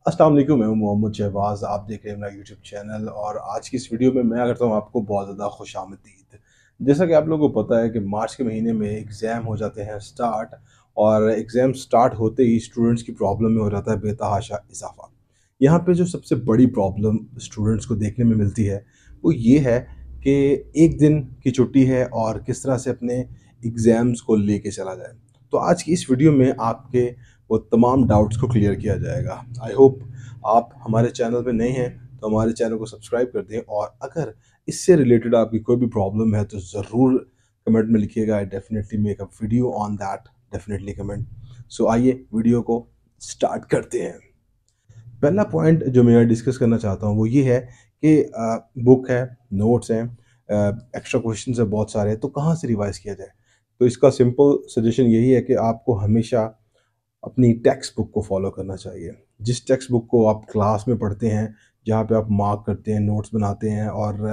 अस्सलाम वालेकुम, मैं हूं मोहम्मद शहबाज। आप देख रहे हैं मेरा यूट्यूब चैनल और आज की इस वीडियो में मैं करता हूं आपको बहुत ज़्यादा खुशामदीद। जैसा कि आप लोगों को पता है कि मार्च के महीने में एग्ज़ाम हो जाते हैं स्टार्ट, और एग्ज़ाम स्टार्ट होते ही स्टूडेंट्स की प्रॉब्लम में हो जाता है बेतहाशा इजाफा। यहाँ पे जो सबसे बड़ी प्रॉब्लम स्टूडेंट्स को देखने में मिलती है वो ये है कि एक दिन की छुट्टी है और किस तरह से अपने एग्ज़ाम्स को लेके चला जाए। तो आज की इस वीडियो में आपके वो तमाम डाउट्स को क्लियर किया जाएगा। आई होप आप हमारे चैनल पे नए हैं तो हमारे चैनल को सब्सक्राइब कर दें, और अगर इससे रिलेटेड आपकी कोई भी प्रॉब्लम है तो ज़रूर कमेंट में लिखिएगा। I definitely make a video on that, definitely comment. So आइए वीडियो को स्टार्ट करते हैं। पहला पॉइंट जो मैं डिस्कस करना चाहता हूँ वो ये है कि बुक है, नोट्स हैं, एक्स्ट्रा क्वेश्चंस है बहुत सारे, तो कहाँ से रिवाइज किया जाए। तो इसका सिंपल सजेशन यही है कि आपको हमेशा अपनी टेक्स्ट बुक को फॉलो करना चाहिए। जिस टेक्स्ट बुक को आप क्लास में पढ़ते हैं, जहाँ पे आप मार्क करते हैं, नोट्स बनाते हैं और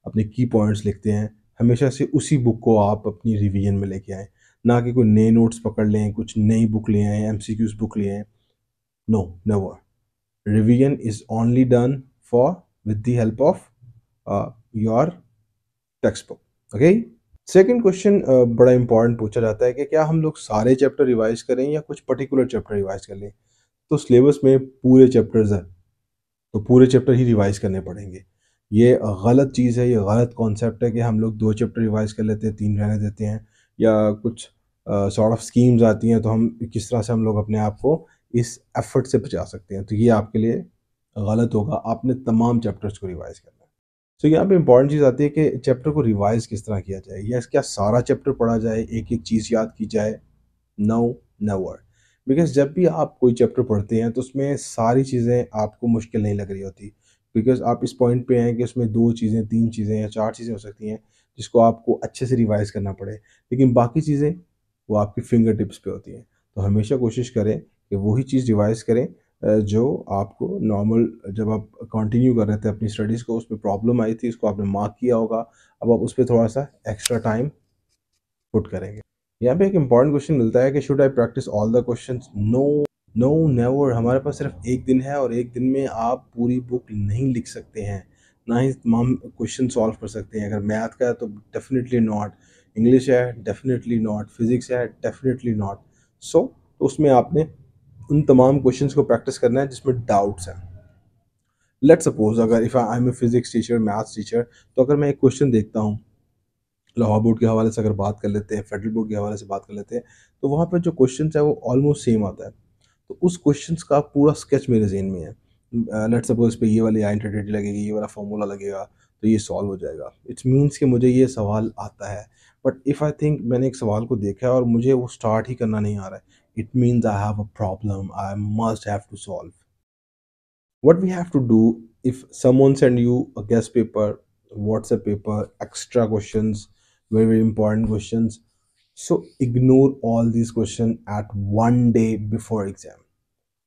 अपने की पॉइंट्स लिखते हैं, हमेशा से उसी बुक को आप अपनी रिवीजन में लेके आएँ। ना कि कोई नए नोट्स पकड़ लें, कुछ नई बुक ले आएँ, एमसीक्यूज़ बुक ले आएँ। No, never. Revision is only done for with the help of your textbook. Okay. Second question बड़ा इंपॉर्टेंट पूछा जाता है कि क्या हम लोग सारे चैप्टर रिवाइज करें या कुछ पर्टिकुलर चैप्टर रिवाइज कर लें। तो सिलेबस में पूरे चैप्टर्स हैं तो पूरे चैप्टर ही रिवाइज करने पड़ेंगे। ये गलत चीज़ है, ये गलत कॉन्सेप्ट है कि हम लोग 2 चैप्टर रिवाइज कर लेते हैं, 3 रहने देते हैं, या कुछ सॉर्ट ऑफ स्कीम्स आती हैं तो हम किस तरह से हम लोग अपने आप को इस एफर्ट से बचा सकते हैं। तो ये आपके लिए गलत होगा, आपने तमाम चैप्टर्स को रिवाइज करना है। तो यहाँ पे इंपॉर्टेंट चीज़ आती है कि चैप्टर को रिवाइज किस तरह किया जाए, या क्या सारा चैप्टर पढ़ा जाए, एक-एक चीज़ याद की जाए। No, never. बिकॉज़ जब भी आप कोई चैप्टर पढ़ते हैं तो उसमें सारी चीज़ें आपको मुश्किल नहीं लग रही होती। बिकॉज़ आप इस पॉइंट पे हैं कि उसमें 2 चीज़ें, 3 चीज़ें या 4 चीज़ें हो सकती हैं जिसको आपको अच्छे से रिवाइज़ करना पड़े। लेकिन बाकी चीज़ें वो आपकी फिंगर टिप्स पे होती हैं। तो हमेशा कोशिश करें कि वही चीज़ रिवाइज़ करें जो आपको नॉर्मल, जब आप कंटिन्यू कर रहे थे अपनी स्टडीज़ को, उसमें प्रॉब्लम आई थी, उसको आपने मार्क किया होगा। अब आप उस पे थोड़ा-सा एक्स्ट्रा टाइम पुट करेंगे। यहाँ पे एक इम्पॉर्टेंट क्वेश्चन मिलता है कि should I practise all the questions? No, no, never. हमारे पास सिर्फ एक दिन है और एक दिन में आप पूरी बुक नहीं लिख सकते हैं, ना ही तमाम क्वेश्चन सॉल्व कर सकते हैं। अगर मैथ का है तो डेफिनेटली नॉट, इंग्लिश है डेफिनेटली नॉट, फिजिक्स है डेफिनेटली नॉट। सो तो उसमें आपने उन तमाम क्वेश्चंस को प्रैक्टिस करना है जिसमें डाउट्स हैं। लेट्स सपोज अगर if I am a physics teacher, maths teacher, तो अगर मैं एक क्वेश्चन देखता हूँ, लाहौर बोर्ड के हवाले से अगर बात कर लेते हैं, फेडरल बोर्ड के हवाले से बात कर लेते हैं, तो वहाँ पे जो क्वेश्चंस है वो ऑलमोस्ट सेम आता है। तो उस क्वेश्चंस का पूरा स्केच मेरे ज़हन में है। लेट्स सपोज इस पे ये वाली आइडेंटिटी लगेगी, ये वाला फार्मूला लगेगा, तो ये सॉल्व हो जाएगा। इट्स मीन्स कि मुझे ये सवाल आता है। बट इफ़ आई थिंक मैंने एक सवाल को देखा है और मुझे वो स्टार्ट ही करना नहीं आ रहा है, it means I have a problem, I must have to solve. What we have to do, if someone send you a guest paper, WhatsApp paper, extra questions, very very important questions, so ignore all these questions at 1 day before exam.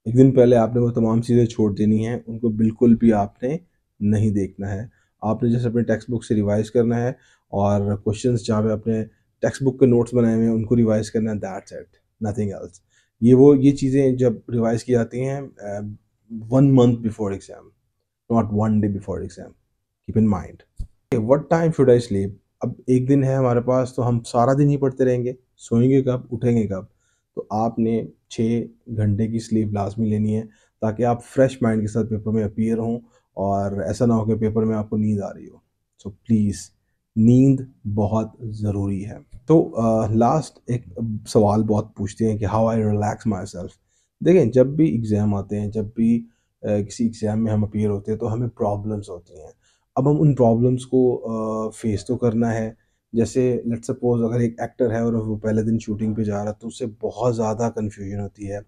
एक दिन पहले आपने वो तमाम चीज़ें छोड़ देनी है, उनको बिल्कुल भी आपने नहीं देखना है। आपने जैसे अपने टेक्स्ट बुक से रिवाइज करना है और क्वेश्चंस जहाँ पे अपने टेक्स्ट बुक के नोट्स बनाए हुए हैं उनको रिवाइज करना है, दैट्स इट, नथिंग एल्स। ये चीज़ें जब रिवाइज की जाती हैं 1 month before exam, not 1 day before exam, keep in mind. What time should I sleep? अब एक दिन है हमारे पास तो हम सारा दिन ही पढ़ते रहेंगे, सोएंगे कब, उठेंगे कब? तो आपने 6 घंटे की स्लीप लाजमी लेनी है ताकि आप फ्रेश माइंड के साथ पेपर में अपीयर हों, और ऐसा ना हो कि पेपर में आपको नींद आ रही हो। सो प्लीज़, नींद बहुत ज़रूरी है। तो लास्ट एक सवाल बहुत पूछते हैं कि how I relax my self. देखें, जब भी एग्ज़ाम आते हैं, जब भी किसी एग्ज़ाम में हम अपीयर होते हैं तो हमें प्रॉब्लम्स होती हैं। अब हम उन प्रॉब्लम्स को फेस तो करना है। जैसे लेट्स सपोज अगर एक एक्टर है और वो पहले दिन शूटिंग पे जा रहा है तो उससे बहुत ज़्यादा कन्फ्यूजन होती है।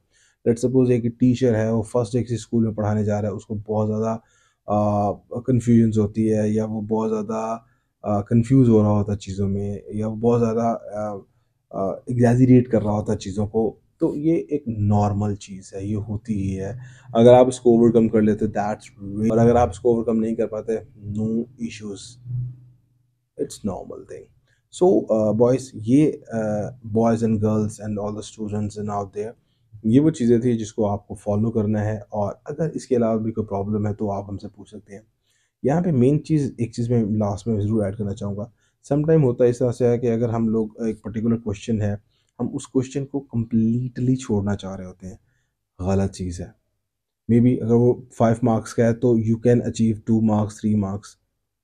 लेट्स सपोज एक टीचर है, वो फर्स्ट डे किसी स्कूल में पढ़ाने जा रहा है, उसको बहुत ज़्यादा कन्फ्यूजन्स होती है, या वो बहुत ज़्यादा कन्फ्यूज़ हो रहा होता है चीज़ों में, या वो बहुत ज़्यादा एग्जैजरेट कर रहा होता है चीज़ों को। तो ये एक नॉर्मल चीज़ है, ये होती ही है। अगर आप इसको ओवरकम कर लेते दैट्स, और अगर आप इसको ओवरकम नहीं कर पाते, no issues, it's normal thing. So boys, ये boys and girls and all the students and out there, ये वो चीज़ें थी जिसको आपको फॉलो करना है, और अगर इसके अलावा भी कोई प्रॉब्लम है तो आप हमसे पूछ सकते हैं। यहाँ पे मेन चीज़, एक चीज़ मैं लास्ट में ज़रूर ऐड करना चाहूँगा। सम टाइम होता है इस तरह से है कि अगर हम लोग एक पर्टिकुलर क्वेश्चन है, हम उस क्वेश्चन को कंप्लीटली छोड़ना चाह रहे होते हैं, गलत चीज़ है। मे बी अगर वो 5 मार्क्स का है तो you can achieve 2 marks, 3 marks.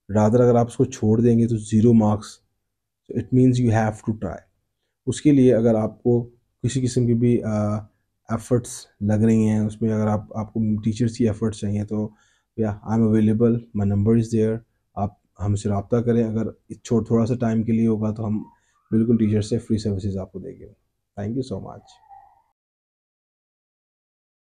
Rather अगर आप उसको छोड़ देंगे तो 0 marks, it means you have to try. उसके लिए अगर आपको किसी किस्म की भी एफ़र्ट्स लग रही हैं उसमें, अगर आपको टीचर्स की एफ़र्ट्स चाहिए तो या I am available, my number is there. आप हमसे रब्ता करें। अगर थोड़ा सा टाइम के लिए होगा तो हम बिल्कुल टीचर से फ्री सर्विसेज आपको देंगे। Thank you so much.